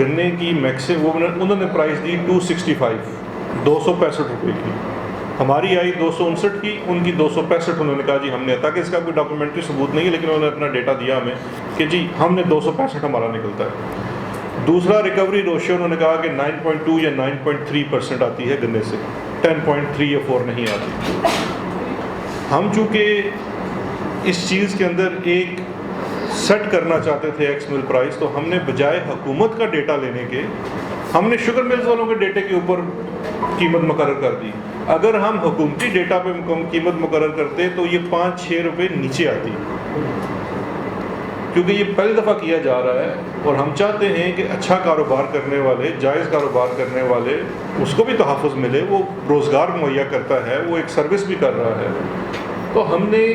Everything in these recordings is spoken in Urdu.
گنے کی میکسیمم انہوں نے پرائز دی 265 265 کی، ہماری آئی 259 کی، ان کی 265 انہوں نے کہا جی ہم نے، تاکہ اس کا کوئی ڈاکومنٹری ثبوت نہیں ہے لیکن انہوں نے اپنا ڈیٹا دیا ہمیں کہ جی ہم نے 265 ہمارا نکلتا ہے۔ دوسرا ریکوری ریشیو انہوں نے کہا کہ 9.2 یا 9.3% آتی ہے گنے سے، 10.3 یا 4 نہیں آتی۔ ہم چونکہ اس چیز کے اندر ایک سیٹ کرنا چاہتے تھے ایکس مل پرائز، تو ہم نے بجائے حکومت کا ڈیٹا لینے کے ہم نے شوگر ملز والوں کے ڈیٹے کے اوپر قیمت مقرر کر دی۔ اگر ہم حکومتی ڈیٹا پہ قیمت مقرر کرتے تو یہ 5-6 روپے نیچے آتی، کیونکہ یہ پہلی دفعہ کیا جا رہا ہے اور ہم چاہتے ہیں کہ اچھا کاروبار کرنے والے، جائز کاروبار کرنے والے، اس کو بھی تحفظ ملے، وہ روزگار مہیا کرتا ہے، وہ ایک سروس بھی کر رہا ہے۔ تو ہم نے،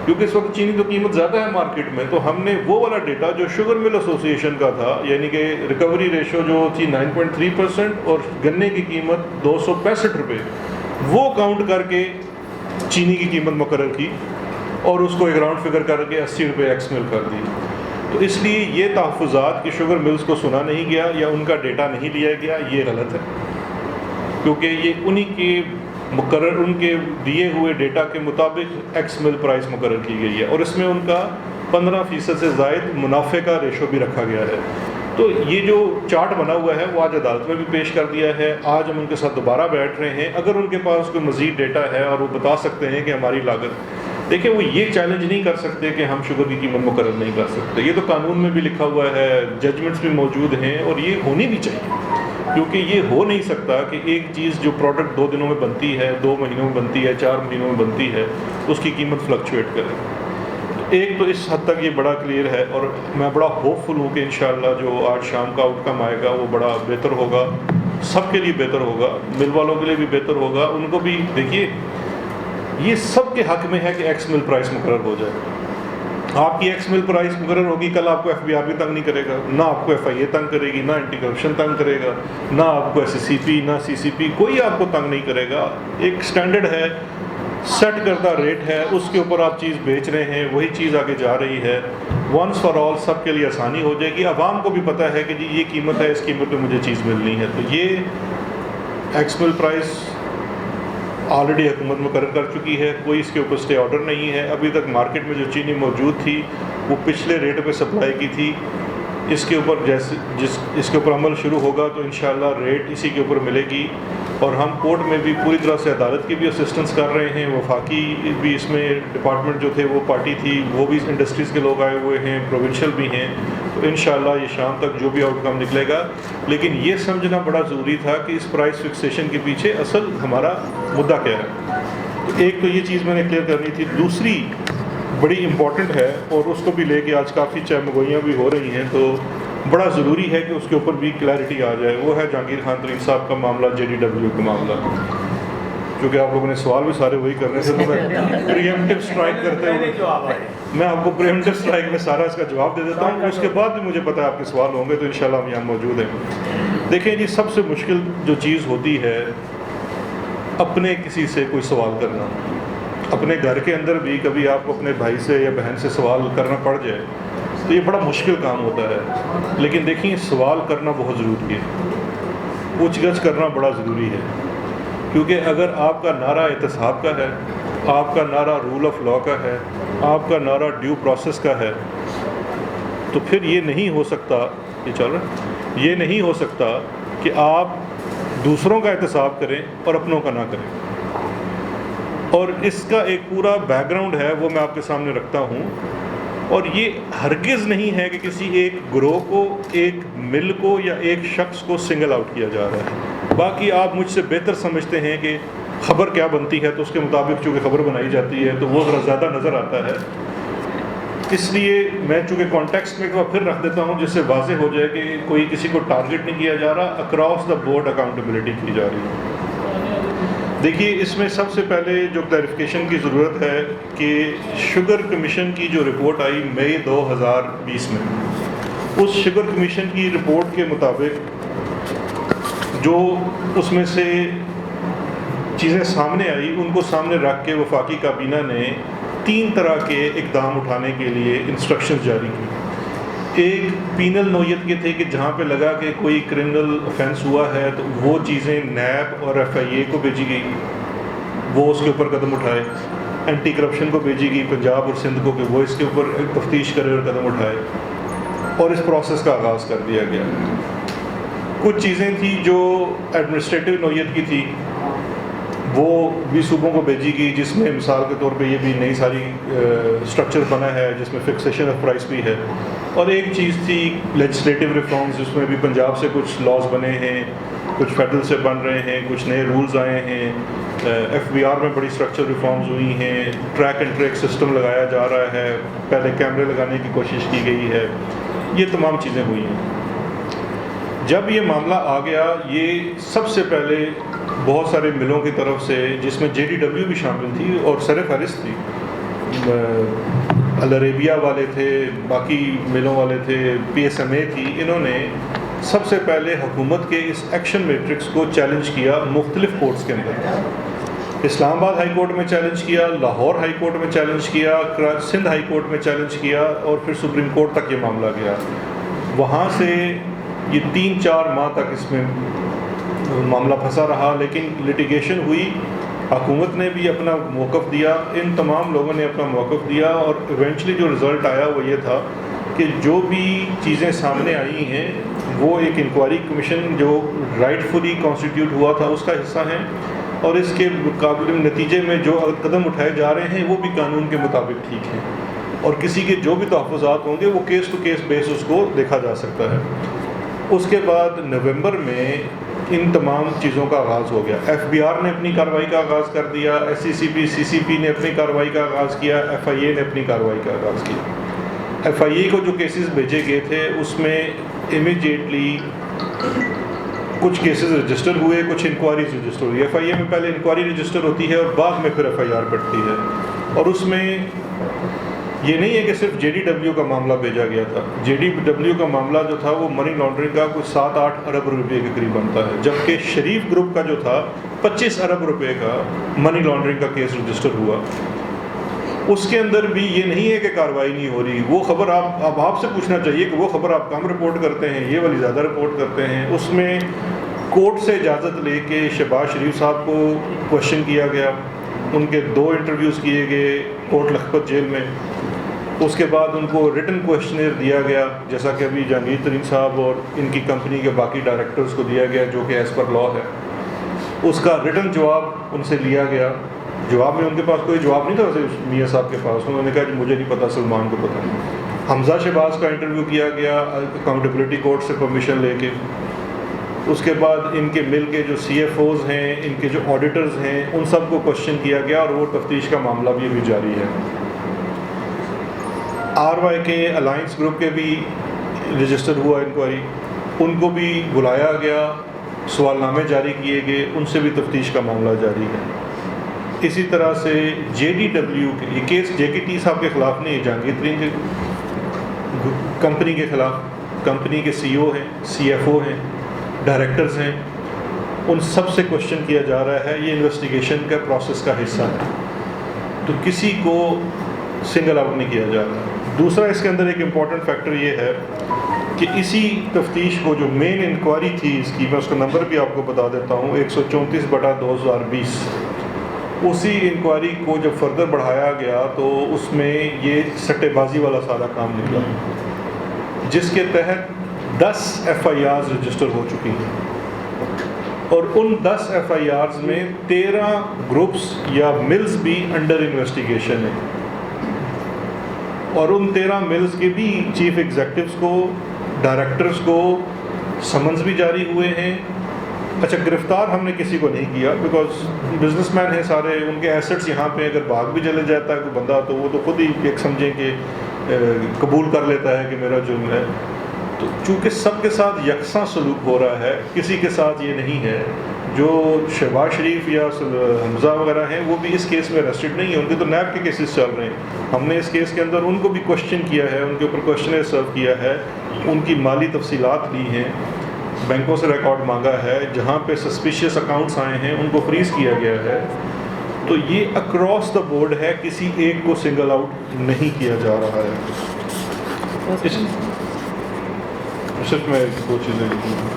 کیونکہ اس وقت چینی تو قیمت زیادہ ہے مارکیٹ میں، تو ہم نے وہ والا ڈیٹا جو شوگر مل ایسوسی ایشن کا تھا، یعنی کہ ریکوری ریشو جو تھی 9.3% اور گنے کی قیمت 265 روپے، وہ کاؤنٹ کر کے چینی کی قیمت مقرر کی اور اس کو ایک راؤنڈ فگر کر کے 80 روپے ایکس مل کر دی۔ تو اس لیے یہ تحفظات کہ شوگر ملز کو سنا نہیں گیا یا ان کا ڈیٹا نہیں لیا گیا، یہ غلط ہے، کیونکہ یہ انہی کے مقرر، ان کے دیے ہوئے ڈیٹا کے مطابق ایکس مل پرائز مقرر کی گئی ہے، اور اس میں ان کا 15% سے زائد منافع کا ریشو بھی رکھا گیا ہے۔ تو یہ جو چارٹ بنا ہوا ہے وہ آج عدالت میں بھی پیش کر دیا ہے، آج ہم ان کے ساتھ دوبارہ بیٹھ رہے ہیں، اگر ان کے پاس کوئی مزید ڈیٹا ہے اور وہ بتا سکتے ہیں کہ ہماری لاگت، دیکھیں وہ یہ چیلنج نہیں کر سکتے کہ ہم شوگر کی قیمت مقرر نہیں کر سکتے، یہ تو قانون میں بھی لکھا ہوا ہے، ججمنٹس بھی موجود ہیں، اور یہ ہونی بھی چاہیے، کیونکہ یہ ہو نہیں سکتا کہ ایک چیز جو پروڈکٹ 2 دنوں میں بنتی ہے، 2 مہینوں میں بنتی ہے، 4 مہینوں میں بنتی ہے، اس کی قیمت فلکچویٹ کرے۔ ایک تو اس حد تک یہ بڑا کلیئر ہے، اور میں بڑا ہوپ فل ہوں کہ انشاءاللہ جو آج شام کا آؤٹ کم آئے گا وہ بڑا بہتر ہوگا، سب کے لیے بہتر ہوگا، مل والوں کے لیے بھی بہتر ہوگا، ان کو بھی دیکھیے یہ سب کے حق میں ہے کہ ایکس مل پرائس مقرر ہو جائے۔ آپ کی ایکس مل پرائس مقرر ہوگی، کل آپ کو ایف بی آر بھی تنگ نہیں کرے گا، نہ آپ کو ایف آئی اے تنگ کرے گی، نہ اینٹی کرپشن تنگ کرے گا، نہ آپ کو ایس سی پی، نہ سی سی پی، کوئی آپ کو تنگ نہیں کرے گا۔ ایک سٹینڈرڈ ہے، سیٹ کردہ ریٹ ہے، اس کے اوپر آپ چیز بیچ رہے ہیں، وہی چیز آگے جا رہی ہے، ونس فار آل سب کے لیے آسانی ہو جائے گی، عوام کو بھی پتہ ہے کہ جی یہ قیمت ہے، اس قیمت پہ مجھے چیز ملنی ہے۔ تو یہ ایکس مل پرائس آلریڈی حکومت مقرر کر چکی ہے، کوئی اس کے اوپر اسٹے آرڈر نہیں ہے۔ ابھی تک مارکیٹ میں جو چینی موجود تھی وہ پچھلے ریٹ پہ سپلائی کی تھی، اس کے اوپر اس کے اوپر عمل شروع ہوگا تو انشاءاللہ ریٹ اسی کے اوپر ملے گی، اور ہم کورٹ میں بھی پوری طرح سے عدالت کی بھی اسسٹنس کر رہے ہیں، وفاقی بھی اس میں ڈپارٹمنٹ جو تھے وہ پارٹی تھی، وہ بھی انڈسٹریز کے لوگ آئے ہوئے ہیں، پروونشل بھی ہیں، تو انشاءاللہ یہ شام تک جو بھی آؤٹ کم نکلے گا۔ لیکن یہ سمجھنا بڑا ضروری تھا کہ اس پرائس فکسیشن کے پیچھے اصل ہمارا مدعا کیا ہے۔ تو ایک تو یہ چیز میں نے کلیئر کرنی تھی، دوسری بڑی امپورٹنٹ ہے اور اس کو بھی لے کے آج کافی چہمگوئیاں بھی ہو رہی ہیں، تو بڑا ضروری ہے کہ اس کے اوپر بھی کلیئرٹی آ جائے، وہ ہے جہانگیر خان ترین صاحب کا معاملہ، جے ڈی ڈبلیو کا معاملہ۔ کیونکہ آپ لوگوں نے سوال بھی سارے وہی کرنے سے، تو میں پریمپٹیو اسٹرائک کرتے ہوئے میں آپ کو پریمپٹیو اسٹرائک میں سارا اس کا جواب دے دیتا ہوں، اس کے بعد بھی مجھے پتہ ہے آپ کے سوال ہوں گے، تو انشاءاللہ ہم یہاں موجود ہیں۔ دیکھیں جی، سب سے مشکل جو چیز ہوتی ہے اپنے کسی سے کوئی سوال کرنا، اپنے گھر کے اندر بھی کبھی آپ کو اپنے بھائی سے یا بہن سے سوال کرنا پڑ جائے تو یہ بڑا مشکل کام ہوتا ہے، لیکن دیکھیں سوال کرنا بہت ضروری ہے، پوچھ گچھ کرنا بڑا ضروری ہے، کیونکہ اگر آپ کا نعرہ احتساب کا ہے، آپ کا نعرہ رول آف لاء کا ہے، آپ کا نعرہ ڈیو پروسیس کا ہے، تو پھر یہ نہیں ہو سکتا، یہ چل رہا ہے، یہ نہیں ہو سکتا کہ آپ دوسروں کا احتساب کریں اور اپنوں کا نہ کریں۔ اور اس کا ایک پورا بیک گراؤنڈ ہے، وہ میں آپ کے سامنے رکھتا ہوں، اور یہ ہرگز نہیں ہے کہ کسی ایک گروہ کو، ایک مل کو یا ایک شخص کو سنگل آؤٹ کیا جا رہا ہے۔ باقی آپ مجھ سے بہتر سمجھتے ہیں کہ خبر کیا بنتی ہے، تو اس کے مطابق چونکہ خبر بنائی جاتی ہے تو وہ ذرا زیادہ نظر آتا ہے، اس لیے میں چونکہ کانٹیکسٹ میں ایک بار پھر رکھ دیتا ہوں جس سے واضح ہو جائے کہ کوئی کسی کو ٹارگٹ نہیں کیا جا رہا، اکراس دا بورڈ اکاؤنٹیبلٹی کی جا رہی ہے۔ دیکھیے اس میں سب سے پہلے جو کلیریفیکیشن کی ضرورت ہے کہ شوگر کمیشن کی جو رپورٹ آئی مئی 2020 میں، اس شوگر کمیشن کی رپورٹ کے مطابق جو اس میں سے چیزیں سامنے آئی، ان کو سامنے رکھ کے وفاقی کابینہ نے 3 طرح کے اقدام اٹھانے کے لیے انسٹرکشنز جاری کی۔ ایک پینل نوعیت کے تھے کہ جہاں پہ لگا کہ کوئی کرمنل offense ہوا ہے تو وہ چیزیں نیب اور FIA کو بھیجی گئی، وہ اس کے اوپر قدم اٹھائے، اینٹی کرپشن کو بھیجی گئی پنجاب اور سندھ کو کہ وہ اس کے اوپر تفتیش کرے اور قدم اٹھائے، اور اس پروسیس کا آغاز کر دیا گیا۔ کچھ چیزیں تھیں جو ایڈمنسٹریٹو نوعیت کی تھی، وہ بھی صوبوں کو بھیجی گئی، جس میں مثال کے طور پہ یہ بھی نئی ساری اسٹرکچر بنا ہے جس میں فکسیشن آف پرائس بھی ہے، اور ایک چیز تھی لیجسلیٹو ریفارمز، جس میں بھی پنجاب سے کچھ لاز بنے ہیں، کچھ فیڈرل سے بن رہے ہیں، کچھ نئے رولز آئے ہیں، FBR میں بڑی اسٹرکچر ریفارمز ہوئی ہیں، ٹریک اینڈ ٹریک سسٹم لگایا جا رہا ہے، پہلے کیمرے لگانے کی کوشش کی گئی ہے، یہ تمام چیزیں ہوئی ہیں۔ جب یہ معاملہ آ گیا، یہ سب سے پہلے بہت سارے ملوں کی طرف سے، جس میں JDW بھی شامل تھی اور سر فہرست تھی، العربیہ والے تھے، باقی ملوں والے تھے، PSMA تھی، انہوں نے سب سے پہلے حکومت کے اس ایکشن میٹرکس کو چیلنج کیا مختلف کورٹس کے اندر۔ اسلام آباد ہائی کورٹ میں چیلنج کیا، لاہور ہائی کورٹ میں چیلنج کیا، سندھ ہائی کورٹ میں چیلنج کیا، اور پھر سپریم کورٹ تک یہ معاملہ گیا۔ وہاں سے یہ 3-4 ماہ تک اس میں معاملہ پھنسا رہا، لیکن لٹیگیشن ہوئی، حکومت نے بھی اپنا موقف دیا، ان تمام لوگوں نے اپنا موقف دیا، اور ایونچولی جو رزلٹ آیا وہ یہ تھا کہ جو بھی چیزیں سامنے آئی ہیں وہ ایک انکوائری کمیشن جو رائٹ فلی کانسٹیٹیوٹ ہوا تھا اس کا حصہ ہیں، اور اس کے مقابلے نتیجے میں جو قدم اٹھائے جا رہے ہیں وہ بھی قانون کے مطابق ٹھیک ہیں، اور کسی کے جو بھی تحفظات ہوں گے وہ کیس ٹو کیس بیس اس کو دیکھا جا سکتا ہے۔ اس کے بعد نومبر میں ان تمام چیزوں کا آغاز ہو گیا۔ FBR نے اپنی کارروائی کا آغاز کر دیا، SCCP CCP نے اپنی کارروائی کا آغاز کیا، FIA نے اپنی کارروائی کا آغاز کیا۔ FIA کو جو کیسز بھیجے گئے تھے اس میں امیڈیٹلی کچھ کیسز رجسٹر ہوئے، کچھ انکوائریز رجسٹر ہوئی۔ FIA میں پہلے انکوائری رجسٹر ہوتی ہے اور بعد میں پھر FIR پڑتی ہے، اور اس میں یہ نہیں ہے کہ صرف JDW کا معاملہ بھیجا گیا تھا۔ JDW کا معاملہ جو تھا وہ منی لانڈرنگ کا کچھ 7-8 ارب روپے کے قریب بنتا ہے، جبکہ شریف گروپ کا جو تھا 25 ارب روپے کا منی لانڈرنگ کا کیس رجسٹر ہوا۔ اس کے اندر بھی یہ نہیں ہے کہ کارروائی نہیں ہو رہی، وہ خبر آپ سے پوچھنا چاہیے کہ وہ خبر آپ کم رپورٹ کرتے ہیں، یہ والی زیادہ رپورٹ کرتے ہیں۔ اس میں کورٹ سے اجازت لے کے شہباز شریف صاحب کو کوشچن کیا گیا، ان کے 2 انٹرویوز کیے گئے کوٹ لکھپت جیل میں، اس کے بعد ان کو ریٹن کویشچنر دیا گیا، جیسا کہ ابھی جہانگیر ترین صاحب اور ان کی کمپنی کے باقی ڈائریکٹرز کو دیا گیا، جو کہ ایز پر لا ہے۔ اس کا ریٹن جواب ان سے لیا گیا، جواب میں ان کے پاس کوئی جواب نہیں تھا ویسے میاں صاحب کے پاس، انہوں نے کہا کہ مجھے نہیں پتہ، سلمان کو پتہ نہیں۔ حمزہ شہباز کا انٹرویو کیا گیا اکاؤنٹیبلٹی کورٹ سے پرمیشن لے کے۔ اس کے بعد ان کے مل کے جو CFOs ہیں، ان کے جو آڈیٹرز ہیں، ان سب کو کوشچن کیا گیا، اور وہ تفتیش کا معاملہ بھی ابھی جاری ہے۔ RY کے الائنس گروپ کے بھی رجسٹر ہوا انکوائری، ان کو بھی بلایا گیا، سوال نامے جاری کیے گئے، ان سے بھی تفتیش کا معاملہ جاری ہے۔ اسی طرح سے JDW کے یہ کیس JKT صاحب کے خلاف نہیں ہے، جہانگیر ترین کے کمپنی کے خلاف، کمپنی کے CEO ہیں، CFO ہیں، ڈائریکٹرز ہیں، ان سب سے کوشچن کیا جا رہا ہے۔ یہ انویسٹیگیشن کا پروسیس کا حصہ ہے، تو کسی کو سنگل آؤٹ نہیں کیا جا رہا۔ دوسرا اس کے اندر ایک امپورٹنٹ فیکٹر یہ ہے کہ اسی تفتیش کو جو مین انکوائری تھی اس کی، میں اس کا نمبر بھی آپ کو بتا دیتا ہوں، 134/2020، اسی انکوائری کو جب فردر بڑھایا گیا تو اس میں یہ سٹے بازی والا سارا کام نکلا، جس کے تحت 10 FIRs رجسٹر ہو چکی ہیں، اور ان 10 FIRs میں 13 گروپس یا ملز بھی انڈر انویسٹیگیشن ہیں، اور ان 13 ملز کے بھی چیف ایگزیکٹوز کو، ڈائریکٹرز کو سمنز بھی جاری ہوئے ہیں۔ اچھا، گرفتار ہم نے کسی کو نہیں کیا، بیکاز بزنس مین ہیں سارے، ان کے ایسٹس یہاں پہ اگر بھاگ بھی چلے جاتا ہے کوئی بندہ تو وہ تو خود ہی ایک سمجھیں کہ قبول کر لیتا ہے کہ میرا جرم ہے۔ تو چونکہ سب کے ساتھ یکساں سلوک ہو رہا ہے، کسی کے ساتھ یہ نہیں ہے، جو شہباز شریف یا حمزہ وغیرہ ہیں وہ بھی اس کیس میں ارسٹڈ نہیں ہیں، ان کے تو نیب کے کیسز چل رہے ہیں۔ ہم نے اس کیس کے اندر ان کو بھی کوشچن کیا ہے، ان کے اوپر کوشچنر سرو کیا ہے، ان کی مالی تفصیلات لی ہیں، بینکوں سے ریکارڈ مانگا ہے، جہاں پہ سسپیشیس اکاؤنٹس آئے ہیں ان کو فریز کیا گیا ہے۔ تو یہ اکراس دا بورڈ ہے، کسی ایک کو سنگل آؤٹ نہیں کیا جا رہا ہے۔ صرف میں 2 چیزیں لکھی ہیں.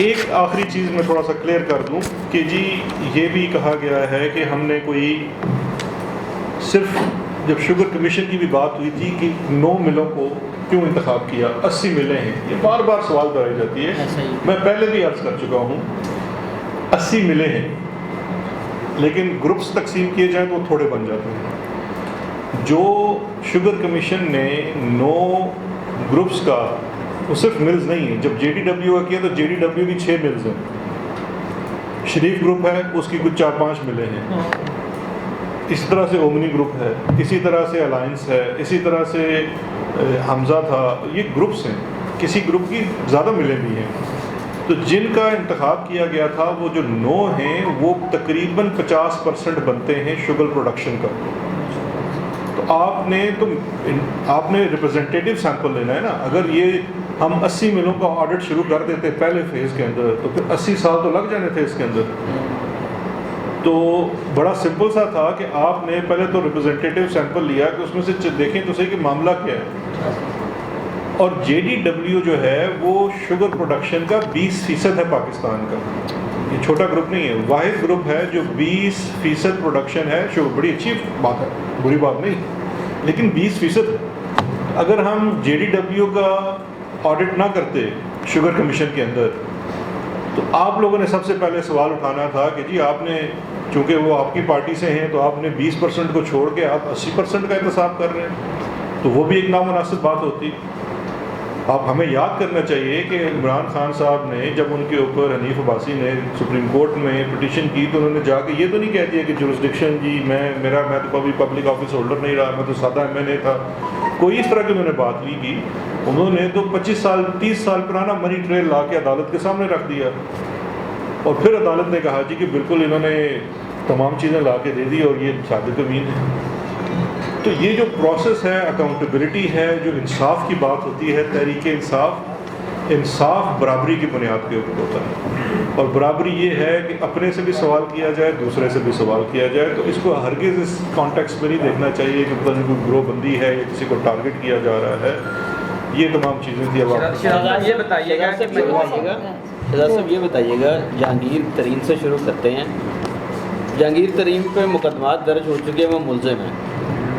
ایک آخری چیز میں تھوڑا سا کلیئر کر دوں کہ جی یہ بھی کہا گیا ہے کہ ہم نے کوئی صرف جب شوگر کمیشن کی بھی بات ہوئی تھی کہ 9 ملوں کو کیوں انتخاب کیا, 80 ملیں ہیں, یہ بار بار سوال دہرائی جاتی ہے. میں پہلے بھی عرض کر چکا ہوں 80 ملیں ہیں, لیکن گروپس تقسیم کیے جائیں تو وہ تھوڑے بن جاتے ہیں. جو شوگر کمیشن نے 9 گروپس کا, وہ صرف ملز نہیں ہے. جب جے ڈی ڈبلیو کا کیا تو جے ڈی ڈبلیو کی 6 ملز ہیں, شریف گروپ ہے اس کی کچھ 4-5 ملیں ہیں, اسی طرح سے اومنی گروپ ہے, اسی طرح سے الائنس ہے, اسی طرح سے حمزہ تھا. یہ گروپس ہیں, کسی گروپ کی زیادہ ملیں بھی ہیں. تو جن کا انتخاب کیا گیا تھا وہ جو 9 ہیں وہ تقریباً 50% بنتے ہیں شوگر پروڈکشن کا. تو آپ نے ریپرزنٹیٹیو سیمپل لینا ہے نا. اگر یہ ہم 80 ملوں کا آڈٹ شروع کر دیتے پہلے فیز کے اندر تو پھر 80 سال تو لگ جانے تھے اس کے اندر. تو بڑا سمپل سا تھا کہ آپ نے پہلے تو ریپرزنٹیٹیو سیمپل لیا کہ اس میں سے دیکھیں تو صحیح کہ معاملہ کیا ہے. اور جے ڈی ڈبلیو جو ہے وہ شوگر پروڈکشن کا 20% ہے پاکستان کا. یہ چھوٹا گروپ نہیں ہے, واحد گروپ ہے جو 20% پروڈکشن ہے. شوگر بڑی اچھی بات ہے, بری بات نہیں, لیکن 20%. اگر ہم جے ڈی ڈبلیو کا آڈٹ نہ کرتے شوگر کمیشن کے اندر تو آپ لوگوں نے سب سے پہلے سوال اٹھانا تھا کہ جی آپ نے, چونکہ وہ آپ کی پارٹی سے ہیں تو آپ نے 20% کو چھوڑ کے آپ 80% کا احتساب کر رہے ہیں, تو وہ بھی ایک نامناسب بات ہوتی. آپ ہمیں یاد کرنا چاہیے کہ عمران خان صاحب نے جب ان کے اوپر حنیف عباسی نے سپریم کورٹ میں پٹیشن کی تو انہوں نے جا کے یہ تو نہیں کہہ دیا کہ جورسڈکشن جی میں تو کبھی پبلک آفس ہولڈر نہیں رہا, میں تو سادہ ایم این اے تھا. کوئی اس طرح کی انہوں نے بات نہیں کی. انہوں نے تو 30 سال پرانا منی ٹریل لا کے عدالت کے سامنے رکھ دیا, اور پھر عدالت نے کہا جی کہ بالکل انہوں نے تمام چیزیں لا کے دے دی اور یہ صادق امین ہے. تو یہ جو پروسیس ہے, اکاؤنٹیبلٹی ہے, جو انصاف کی بات ہوتی ہے, تحریک انصاف برابری کی بنیاد کے اوپر ہوتا ہے. اور برابری یہ ہے کہ اپنے سے بھی سوال کیا جائے, دوسرے سے بھی سوال کیا جائے. تو اس کو ہرگز اس کانٹیکس میں نہیں دیکھنا چاہیے کہ پتہ نہیں کوئی گروہ بندی ہے یا کسی کو ٹارگٹ کیا جا رہا ہے. یہ تمام چیزیں تھی. اب آپ یہ بتائیے گا شہزاد صاحب, یہ بتائیے گا, جہانگیر ترین سے شروع کرتے ہیں. جہانگیر ترین پہ مقدمات درج ہو چکے ہیں, وہ ملزم ہیں.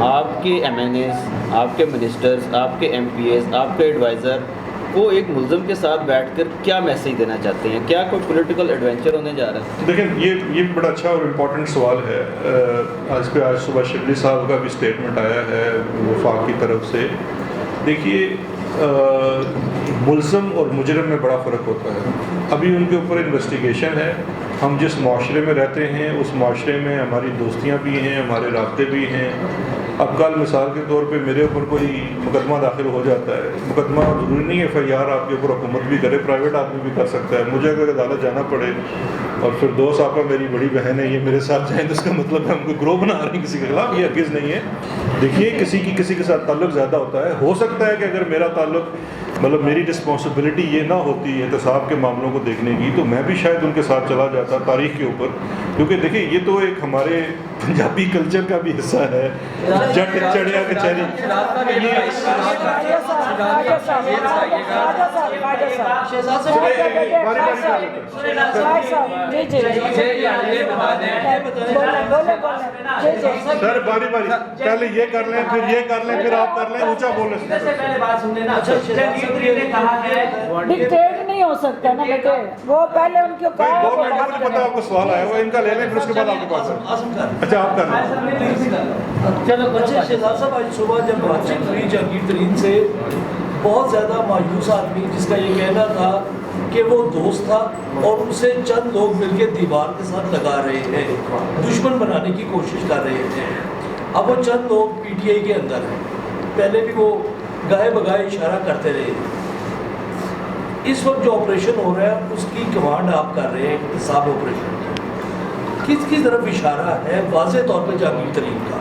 آپ کے ایم این ایز, آپ کے منسٹرز, آپ کے ایم پی ایز, آپ کے ایڈوائزر, وہ ایک ملزم کے ساتھ بیٹھ کر کیا میسیج دینا چاہتے ہیں؟ کیا کوئی پولیٹیکل ایڈونچر ہونے جا رہا ہے؟ دیکھیں یہ بڑا اچھا اور امپورٹنٹ سوال ہے. آج صبح شبلی صاحب کا بھی اسٹیٹمنٹ آیا ہے وفاق کی طرف سے. دیکھیے ملزم اور مجرم میں بڑا فرق ہوتا ہے. ابھی ان کے اوپر انویسٹیگیشن ہے. ہم جس معاشرے میں رہتے ہیں اس معاشرے میں ہماری دوستیاں بھی ہیں, ہمارے رابطے بھی ہیں. اب کل مثال کے طور پہ میرے اوپر کوئی مقدمہ داخل ہو جاتا ہے, مقدمہ ضروری نہیں ہے ایف آئی آر آپ کے اوپر حکومت بھی کرے, پرائیویٹ آدمی بھی کر سکتا ہے. مجھے اگر عدالت جانا پڑے اور پھر دوست آپ کا میری بڑی بہن ہے, یہ میرے ساتھ جائیں تو اس کا مطلب ہے ہم کو گروہ بنا رہے ہیں کسی کے خلاف. یہ ہرگز نہیں ہے. دیکھیے کسی کے ساتھ تعلق زیادہ ہوتا ہے. ہو سکتا ہے کہ اگر میرا تعلق مطلب میری رسپانسبلٹی یہ نہ ہوتی احتساب کے معاملوں کو دیکھنے کی تو میں بھی شاید ان کے ساتھ چلا جاتا تاریخ کے اوپر. کیونکہ دیکھیں یہ تو ایک ہمارے پنجابی کلچر کا بھی حصہ ہے. جٹ چڑھیا کچہری. سر باری پہلے یہ کر لیں پھر یہ کر لیں پھر آپ کر لیں, اونچا بولیں. ڈکٹیٹ نہیں ہو سکتا نا بیٹے, وہ پہلے ان کے اوپر 2 منٹ مجھے پتا آپ کو سوال آیا ہوا, ان کا لے لیں پھر اس کے بعد آپ کے پاس. اچھا آپ کر لیں. چلو اچھا شہزاد صاحب, آج صبح جب بات چیت ہوئی جہانگیر ترین سے, بہت زیادہ مایوس آدمی جس کا یہ کہنا تھا کہ وہ دوست تھا اور اسے چند لوگ مل کے دیوار کے ساتھ لگا رہے ہیں, دشمن بنانے کی کوشش کر رہے ہیں. اب وہ چند لوگ پی ٹی آئی کے اندر ہیں, پہلے بھی وہ گائے بگائے اشارہ کرتے رہے. اس وقت جو آپریشن ہو رہا ہے اس کی کمانڈ آپ کر رہے ہیں, احتساب آپریشن کس کی طرف اشارہ ہے واضح طور پہ جہانگیر ترین کا؟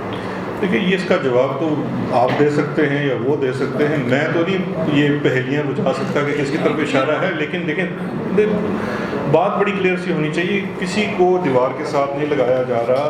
دیکھیے یہ اس کا جواب تو آپ دے سکتے ہیں یا وہ دے سکتے ہیں, میں تو نہیں یہ پہلیاں بجھا سکتا کہ کس کی طرف اشارہ ہے. لیکن دیکھیں بات بڑی کلیئر سی ہونی چاہیے, کسی کو دیوار کے ساتھ نہیں لگایا جا رہا.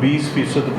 20%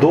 2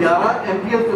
11 MPs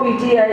PTI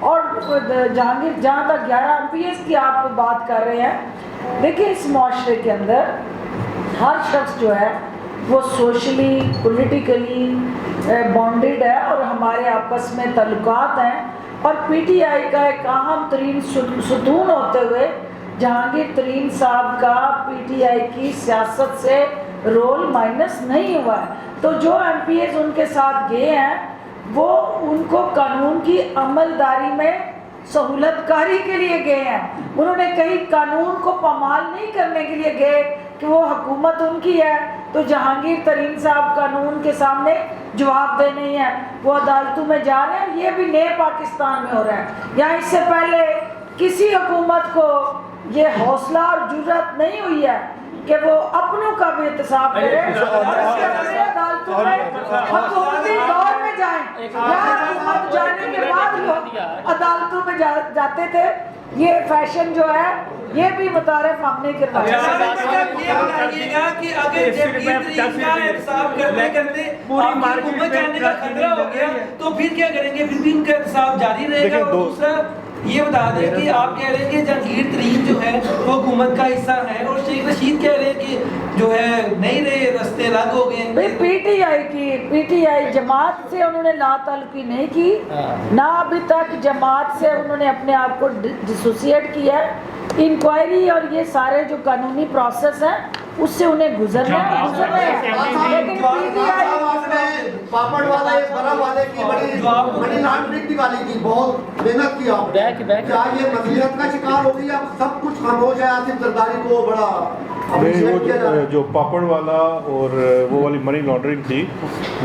اور جہانگیر جہاں تک 11 MPs کی آپ بات کر رہے ہیں، دیکھیں اس معاشرے کے اندر ہر شخص جو ہے وہ سوشلی پولیٹیکلی بانڈڈ ہے اور ہمارے آپس میں تعلقات ہیں، اور پی ٹی آئی کا ایک اہم ترین ستون ہوتے ہوئے جہانگیر ترین صاحب کا پی ٹی آئی کی سیاست سے رول مائنس نہیں ہوا ہے۔ تو جو MPs ان کے ساتھ گئے ہیں وہ ان کو قانون کی عملداری میں سہولت کاری کے لیے گئے ہیں، انہوں نے کہیں قانون کو پامال نہیں کرنے کے لیے گئے کہ وہ حکومت ان کی ہے تو جہانگیر ترین صاحب قانون کے سامنے جواب دہ نہیں ہے، وہ عدالتوں میں جا رہے ہیں۔ یہ بھی نئے پاکستان میں ہو رہا ہے، یا اس سے پہلے کسی حکومت کو یہ حوصلہ اور جرأت نہیں ہوئی ہے کہ وہ اپنوں کا بھی احتساب کرے اور اس کے بڑے عدالتوں میں حکومتی دور میں جائیں، یا حکومت جانے کے بعد لوگ عدالتوں میں جاتے تھے۔ یہ فیشن جو ہے یہ بھی متعارف ہم نے کروایا۔ یہ بتائیے گا کہ اگر جہانگیر ترین کا احتساب کرتے کرتے آپ کی حکومت جانے کا خطرہ ہو گیا تو پھر کیا کریں گے؟ پھر بھی ان کا احتساب جاری رہے گا۔ اور دوسرا یہ بتا دیں کہ آپ کہہ رہے ہیں کہ جہانگیر ترین جو ہے وہ حکومت کا حصہ ہے، اور شیخ رشید کہہ رہے ہیں کہ جو ہے نہیں رہے، رستے الگ ہو گئے۔ پی ٹی آئی جماعت سے انہوں نے لا تعلقی نہیں کی، نہ ابھی تک جماعت سے انہوں نے اپنے آپ کو ڈسوسیٹ کیا ہے۔ انکوائری اور یہ سارے جو قانونی پروسیس ہیں اس سے انہیں گزرنا ہے، لیکن پی ٹی آئی پاپڑ والے بڑا والے کی بڑی منی لانڈرنگ کی والی کی بہت محنت کی آپ نے، کیا یہ مصیبت کا شکار ہو گئی؟ اب سب کچھ خاموش ہے، آصف زرداری کو بڑا جو پاپڑ والا اور وہ والی منی لانڈرنگ تھی،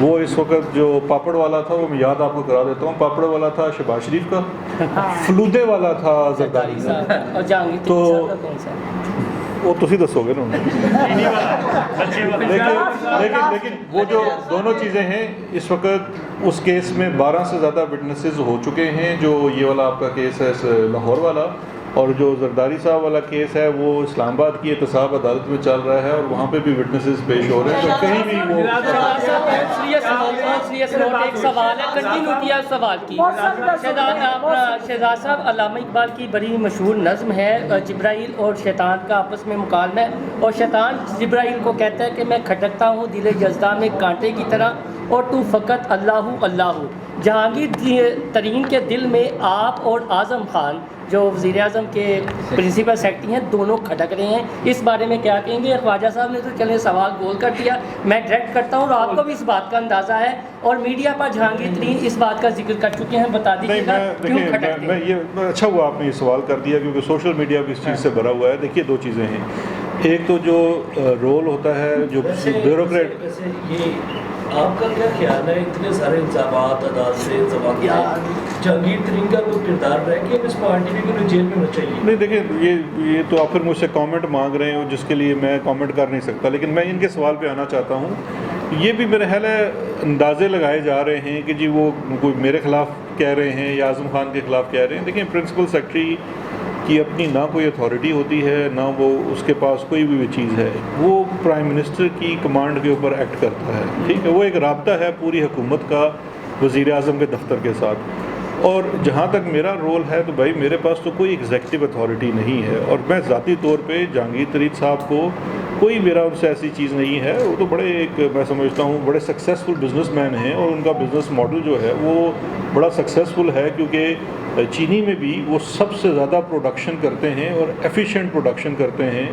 وہ اس وقت جو پاپڑ والا تھا وہ میں یاد آپ کو کرا دیتا ہوں، پاپڑ والا تھا شہباز شریف کا، فلودے والا تھا زرداری کا، تو وہ تسی دسو گے نا۔ لیکن وہ جو دونوں چیزیں ہیں اس وقت اس کیس میں 12 سے زیادہ وٹنسز ہو چکے ہیں، جو یہ والا آپ کا کیس ہے لاہور والا، اور جو زرداری صاحب والا کیس ہے وہ اسلام آباد کی احتساب عدالت میں چل رہا ہے، اور وہاں پہ بھی وٹنسز پیش ہو رہے ہیں، تو کہیں بھی وہ ایک سوال ہے، کنٹینیو کیا سوال کی شہزاد صاحب، علامہ اقبال کی بڑی مشہور نظم ہے جبرائیل اور شیطان کا آپس میں مکالمہ ہے، اور شیطان جبرائیل کو کہتا ہے کہ میں کھٹکتا ہوں دل یزداں میں کانٹے کی طرح اور تو فقط اللہ اللہ۔ جہانگیر ترین کے دل میں آپ اور اعظم خان جو وزیر اعظم کے پرنسپل سیکرٹری ہیں دونوں کھٹک رہے ہیں، اس بارے میں کیا کہیں گے؟ خواجہ صاحب نے تو چلے سوال گول کر دیا، میں ڈائریکٹ کرتا ہوں، اور آپ کو بھی اس بات کا اندازہ ہے، اور میڈیا پر جہانگیر ترین اس بات کا ذکر کر چکے ہیں، بتا دیجیے گا کیوں کھٹکتے ہیں؟ یہ اچھا ہوا آپ نے یہ سوال کر دیا، کیونکہ سوشل میڈیا بھی اس چیز سے بھرا ہوا ہے۔ دیکھیے دو چیزیں ہیں، ایک تو جو رول ہوتا ہے جو بیوروکریٹ، آپ کا کیا خیال ہے اتنے سارے الزامات عدالت سے جہانگیر ترین کا کوئی کردار رہ کہ اس پارٹی میں کوئی جیل میں ہونا چاہیے؟ نہیں دیکھیں یہ تو آپ پھر مجھ سے کامنٹ مانگ رہے ہیں جس کے لیے میں کامنٹ کر نہیں سکتا، لیکن میں ان کے سوال پہ آنا چاہتا ہوں۔ یہ بھی میرے خیال ہے اندازے لگائے جا رہے ہیں کہ جی وہ کوئی میرے خلاف کہہ رہے ہیں یا اعظم خان کے خلاف کہہ رہے ہیں۔ دیکھیں پرنسپل سیکرٹری کی اپنی نہ کوئی اتھارٹی ہوتی ہے، نہ وہ اس کے پاس کوئی بھی چیز ہے، وہ پرائم منسٹر کی کمانڈ کے اوپر ایکٹ کرتا ہے، ٹھیک ہے، وہ ایک رابطہ ہے پوری حکومت کا وزیر اعظم کے دفتر کے ساتھ۔ اور جہاں تک میرا رول ہے تو بھائی میرے پاس تو کوئی ایگزیکٹو اتھارٹی نہیں ہے، اور میں ذاتی طور پہ جہانگیر ترین صاحب کو کوئی میرا ان سے ایسی چیز نہیں ہے، وہ تو بڑے ایک میں سمجھتا ہوں بڑے سکسیزفل بزنس مین ہیں، اور ان کا بزنس ماڈل جو ہے وہ بڑا سکسیزفل ہے، کیونکہ چینی میں بھی وہ سب سے زیادہ پروڈکشن کرتے ہیں اور ایفیشینٹ پروڈکشن کرتے ہیں۔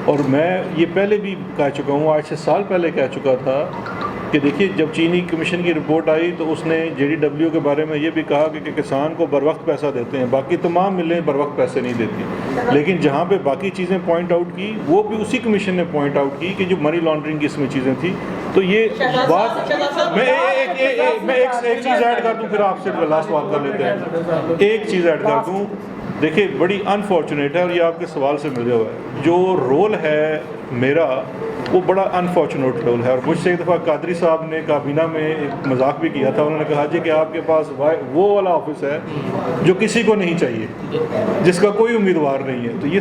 اور میں یہ پہلے بھی کہہ چکا ہوں، آج سے سال پہلے کہہ چکا تھا کہ دیکھیے جب چینی کمیشن کی رپورٹ آئی تو اس نے JDW کے بارے میں یہ بھی کہا کہ کسان کو بر وقت پیسہ دیتے ہیں، باقی تمام ملیں بر وقت پیسے نہیں دیتی، لیکن جہاں پہ باقی چیزیں پوائنٹ آؤٹ کی وہ بھی اسی کمیشن نے پوائنٹ آؤٹ کی کہ جو منی لانڈرنگ کی اس میں چیزیں تھیں۔ تو یہ بات میں ایک چیز ایڈ کر دوں، پھر آپ سے لاسٹ بات کر لیتے ہیں، ایک چیز ایڈ کر دوں۔ دیکھیں بڑی انفارچونیٹ ہے، اور یہ آپ کے سوال سے ملے ہوا ہے، جو رول ہے میرا وہ بڑا انفارچونیٹ رول ہے، اور مجھ سے ایک دفعہ قادری صاحب نے کابینہ میں ایک مذاق بھی کیا تھا، انہوں نے کہا جی کہ آپ کے پاس وہ والا آفس ہے جو کسی کو نہیں چاہیے، جس کا کوئی امیدوار نہیں ہے، تو یہ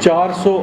400